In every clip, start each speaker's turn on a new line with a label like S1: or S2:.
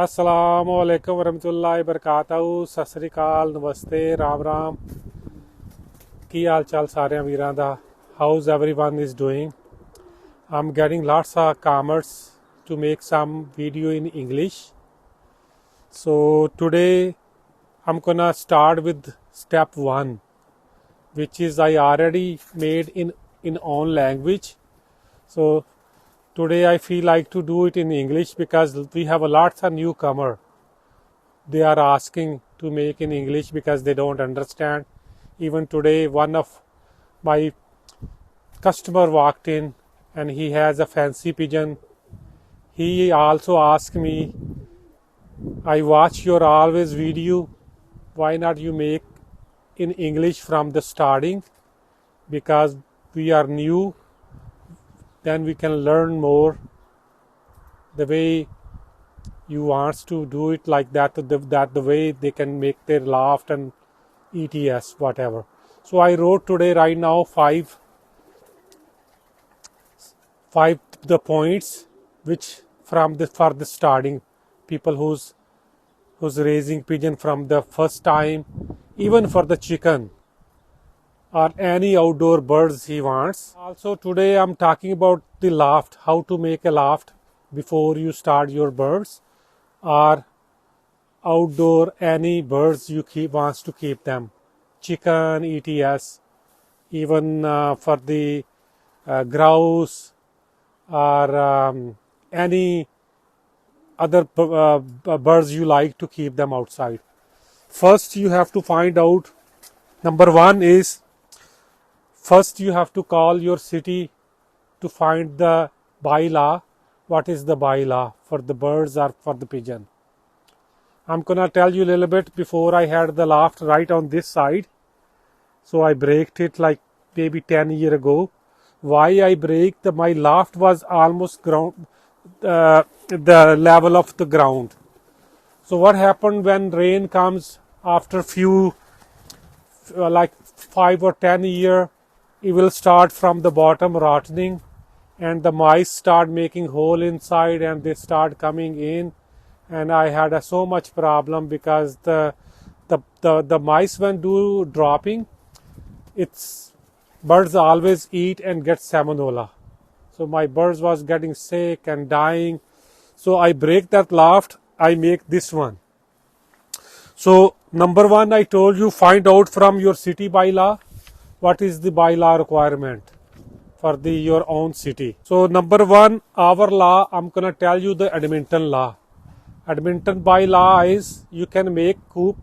S1: अस्सलामुअलैकुम वरहमतुल्लाहि वबरकातहू सत श्री अकाल नमस्ते राम राम ਕੀ ਹਾਲ ਚਾਲ ਸਾਰਿਆਂ ਵੀਰਾਂ ਦਾ how's everyone is doing I'm getting lots of comments to make some video in English so today I'm gonna start with step 1 which is I already made in own language so today I feel like to do it in English because we have a lots of newcomer. They are asking to make in English because they don't understand. Even today, one of my customer walked in and he has a fancy pigeon. He also asked me, I watch your always video. Why not you make in English from the starting? Because we are new. Then we can learn more the way you want to do it like that the way they can make their laugh and ETS whatever. So I wrote today right now five the points which from the for the starting people who's raising pigeon from the first time, even for the chicken or any outdoor birds he wants. Also today I'm talking about the loft, how to make a loft before you start your birds or outdoor any birds you wants to keep them, chicken, ETS, even for the grouse or any other birds you like to keep them outside. First you have to find out, number one is first you have to call your city to find the bylaw. What is the bylaw for the birds or for the pigeon? I'm gonna tell you a little bit. Before I had the loft right on this side, so I braked it like maybe 10 years ago. Why I braked? My loft was almost ground, the level of the ground. So what happened when rain comes after few like 5 or 10 years? It will start from the bottom rotting and the mice start making hole inside and they start coming in, and I had so much problem because the mice when do dropping, it's birds always eat and get salmonella. So my birds was getting sick and dying. So I break that loft, I make this one. So number one, I told you find out from your city bylaw what is the bylaw requirement for your own city. So number one, our law, I'm gonna tell you the Edmonton law. Edmonton bylaw is you can make coop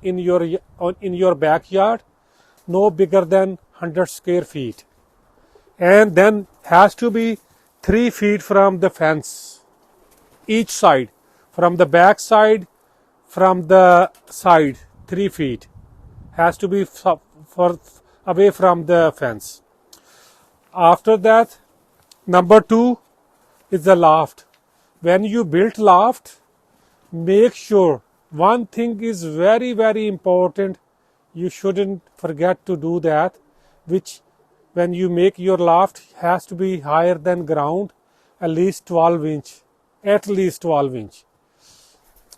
S1: in your backyard no bigger than 100 square feet, and then has to be 3 feet from the fence each side, from the back side, from the side 3 feet has to be away from the fence. After that, number two is the loft. When you build loft, make sure one thing is very very important, you shouldn't forget to do that, which when you make your loft has to be higher than ground, at least 12 inch, at least 12 inch.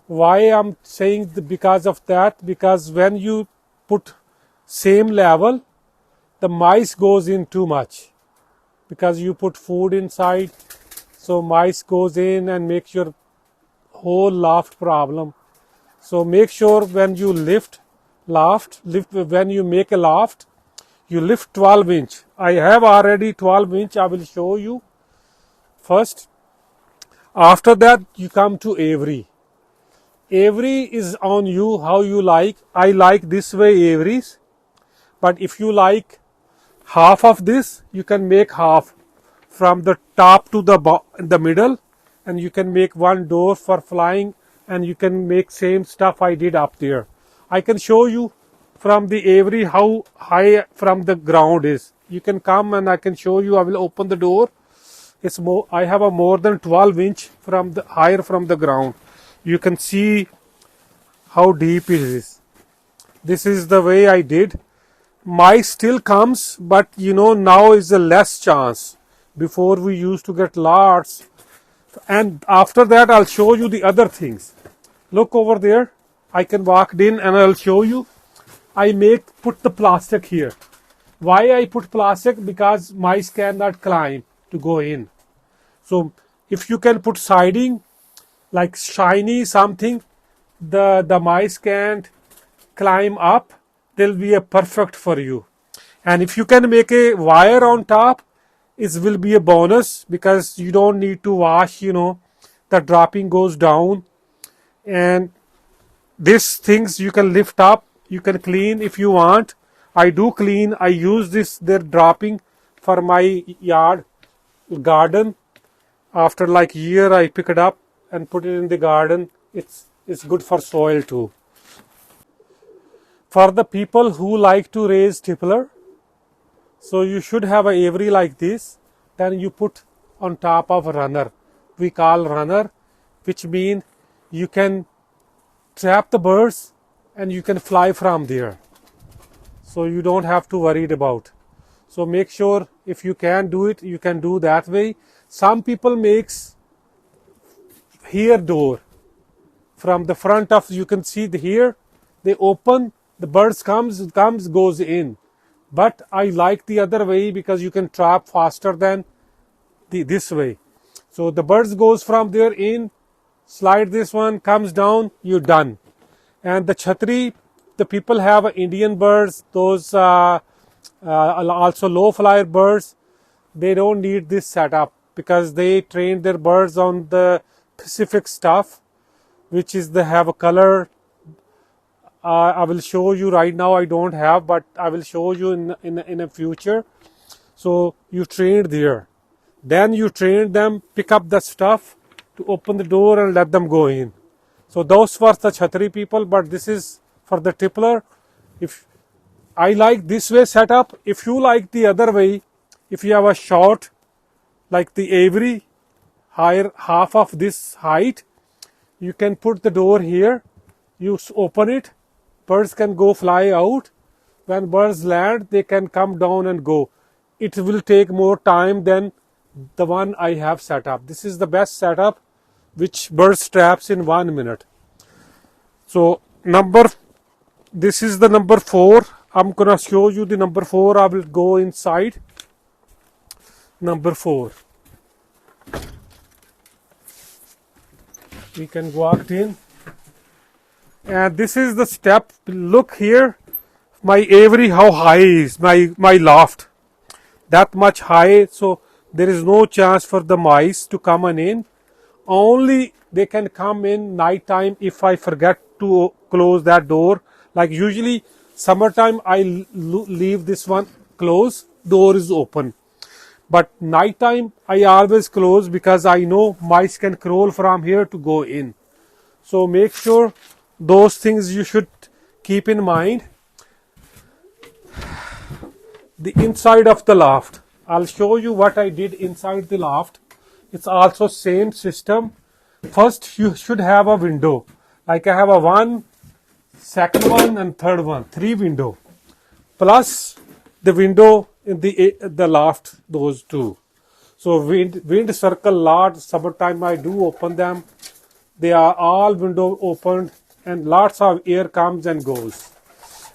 S1: Why I'm saying because of that, because when you put same level, the mice goes in too much because you put food inside, so mice goes in and makes your whole loft problem. So make sure when you when you make a loft, you lift 12 inch. I have already 12 inch, I will show you first. After that you come to Avery. Avery is on you, how you like. I like this way Avery's, but if you like half of this, you can make half from the top to the middle, and you can make one door for flying, and you can make same stuff I did up there. I can show you from the Avery how high from the ground is. You can come and I can show you. I will open the door. It's more, I have a more than 12 inch from the higher from the ground. You can see how deep it is. This is the way I did. Mice still comes, but now is a less chance. Before we used to get lots, And after that, I'll show you the other things. Look over there. I can walk in and I'll show you. Put the plastic here. Why I put plastic? Because mice cannot climb to go in. So if you can put siding, like shiny something, the mice can't climb up. They'll be a perfect for you. And if you can make a wire on top, it will be a bonus because you don't need to wash, the dropping goes down. And these things you can lift up, you can clean if you want. I do clean. I use their dropping for my garden. After like year, I pick it up and put it in the garden. It's good for soil too. For the people who like to raise tippler, so you should have a aviary like this. Then you put on top of a runner. We call runner, which means you can trap the birds and you can fly from there. So you don't have to worry about. So make sure if you can do it, you can do that way. Some people makes here door from the front of, you can see here, they open, the birds comes, goes in. But I like the other way because you can trap faster than this way. So the birds goes from there in, slide this one, comes down, you're done. And the chhatri, the people have Indian birds, those also low flyer birds. They don't need this setup because they train their birds on the specific stuff, which is they have a color. I will show you right now. I don't have, but I will show you in a future. So you train there. Then you train them, pick up the stuff to open the door and let them go in. So those were the chhatri people, but this is for the tippler. If I like this way setup, if you like the other way, if you have a short, like the aviary, higher half of this height, you can put the door here. You open it. Birds can go fly out. When birds land, they can come down and go. It will take more time than the one I have set up. This is the best setup, which birds traps in 1 minute. So this is the number 4. I'm gonna show you the number 4. I will go inside. Number 4. We can walk in. And this is the step. Look here, my aviary, how high is my loft, that much high. So there is no chance for the mice to come in. Only they can come in night time if I forget to close that door. Like usually summertime I leave this one closed, door is open. But night time I always close because I know mice can crawl from here to go in. So make sure those things you should keep in mind. The inside of the loft, I'll show you what I did inside the loft. It's also same system. First you should have a window. Like I have a 1, second one and third one, 3 window. Plus the window in the loft, those 2. So wind circle lot, summertime I do open them. They are all window opened and lots of air comes and goes.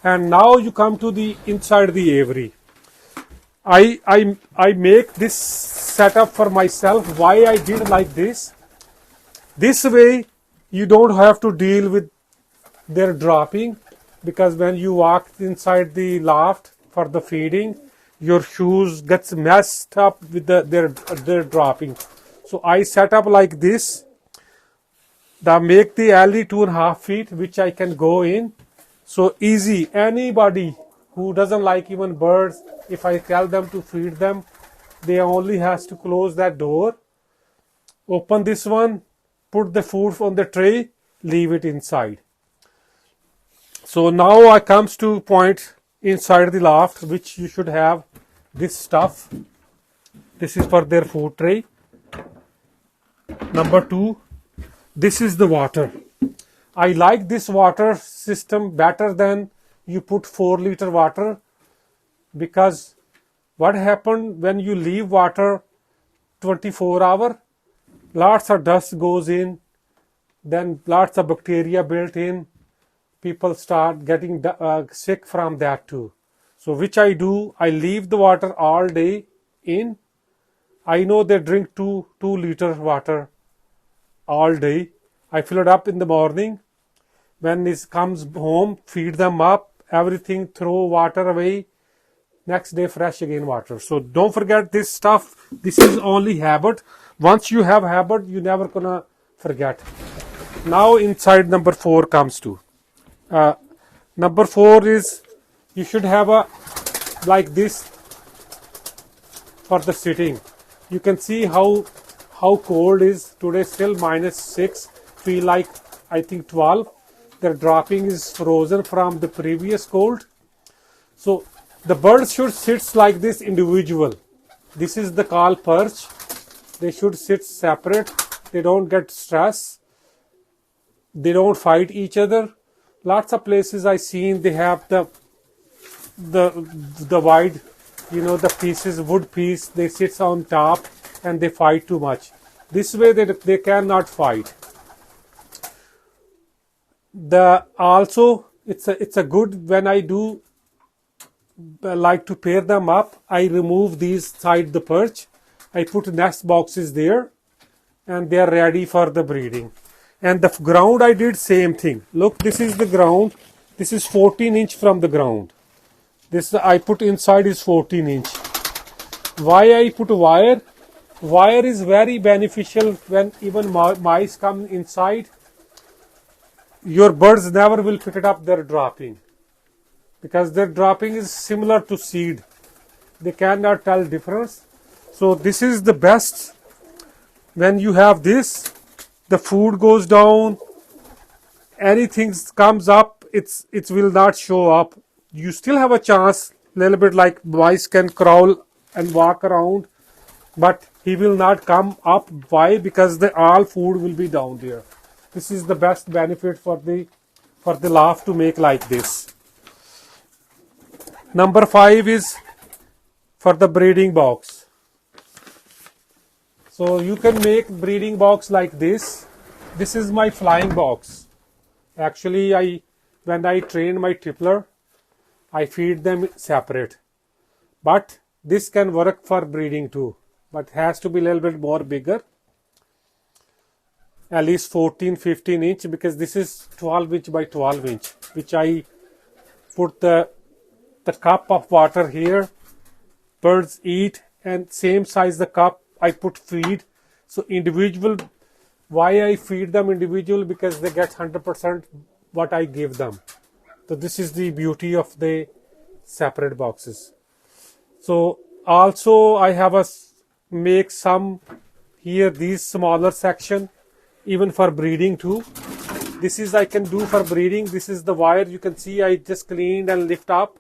S1: And now you come to the inside the aviary. I make this setup for myself. Why I did like this? This way you don't have to deal with their dropping, because when you walk inside the loft for the feeding, your shoes gets messed up with their dropping. So I set up like this. Make the alley 2.5 feet, which I can go in. So easy. Anybody who doesn't like even birds, if I tell them to feed them, they only has to close that door, open this one, put the food on the tray, leave it inside. So now I comes to point inside the loft, which you should have this stuff. This is for their food tray. Number 2, this is the water. I like this water system better than you put 4-liter water, because what happened when you leave water 24 hours, lots of dust goes in, then lots of bacteria built in. People start getting sick from that too. So which I do, I leave the water all day in. I know they drink 2 liter water all day. I fill it up in the morning. When this comes home, feed them up, everything, throw water away. Next day, fresh again water. So don't forget this stuff. This is only habit. Once you have habit, you never gonna forget. Now inside number 4 comes to. Number 4 is you should have a like this for the sitting. You can see how cold is today. Still -6. Feel like I think 12. The dropping is frozen from the previous cold. So the birds should sit like this individual. This is the call perch. They should sit separate. They don't get stress. They don't fight each other. Lots of places I seen they have the wide, the pieces, wood piece. They sit on top and they fight too much. This way they cannot fight. Also it's a good when I do like to pair them up. I remove these side the perch. I put nest boxes there, and they are ready for the breeding. And the ground I did same thing. Look, this is the ground. This is 14 inch from the ground. This I put inside is 14 inch. Why I put wire? Wire is very beneficial when even mice come inside. Your birds never will pick it up their dropping, because their dropping is similar to seed. They cannot tell difference. So this is the best. When you have this, the food goes down, anything comes up, it will not show up. You still have a chance, little bit like mice can crawl and walk around, but he will not come up. Why? Because all food will be down there. This is the best benefit for the loft to make like this. Number 5 is for the breeding box. So you can make breeding box like this. This is my flying box. Actually, when I train my tippler, I feed them separate. But this can work for breeding too, but has to be a little bit more bigger. At least 14-15 inch, because this is 12 inch by 12 inch, which I put the cup of water here. Birds eat, and same size the cup I put feed. So individual, why I feed them individual? Because they get 100% what I give them. So this is the beauty of the separate boxes. So also I have make some here, these smaller section, even for breeding too. This is I can do for breeding. This is the wire. You can see I just cleaned and lift up.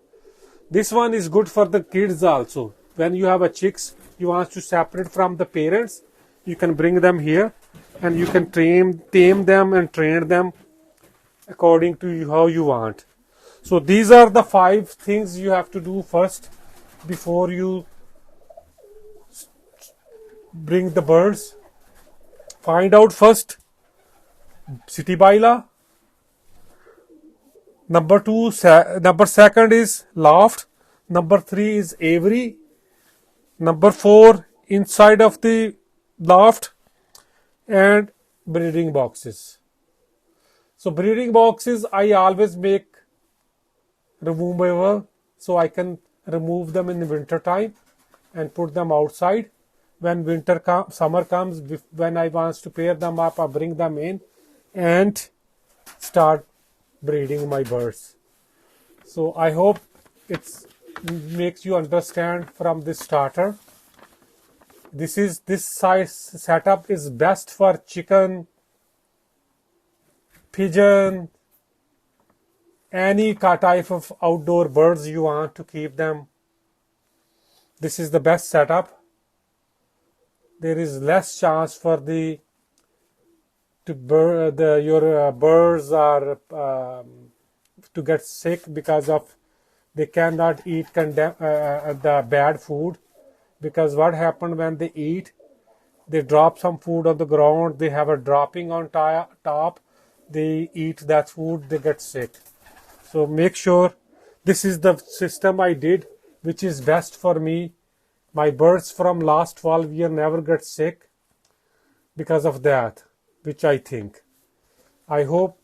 S1: This one is good for the kids also. When you have a chicks, you want to separate from the parents, you can bring them here, and you can tame them and train them according to how you want. So these are the 5 things you have to do first before you bring the birds. Find out first city baila. Number 2 is loft. Number 3 is aviary. Number 4 inside of the loft, and breeding boxes. So breeding boxes I always make removable, so I can remove them in the winter time and put them outside. When summer comes, when I want to pair them up, I bring them in and start breeding my birds. So I hope it makes you understand from this starter. This size setup is best for chicken, pigeon, any type of outdoor birds you want to keep them. This is the best setup. There is less chance for your birds are to get sick because of they cannot eat the bad food. Because what happened when they eat, they drop some food on the ground, they have a dropping on top, they eat that food, they get sick. So make sure this is the system I did, which is best for me. My birds from last 12 years never get sick because of that, which I think. I hope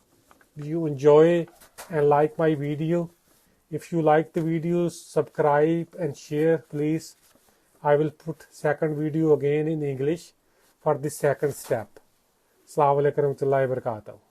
S1: you enjoy and like my video. If you like the videos, subscribe and share, please. I will put second video again in English for the second step. Assalamu alaikum warahmatullahi wabarakatuh.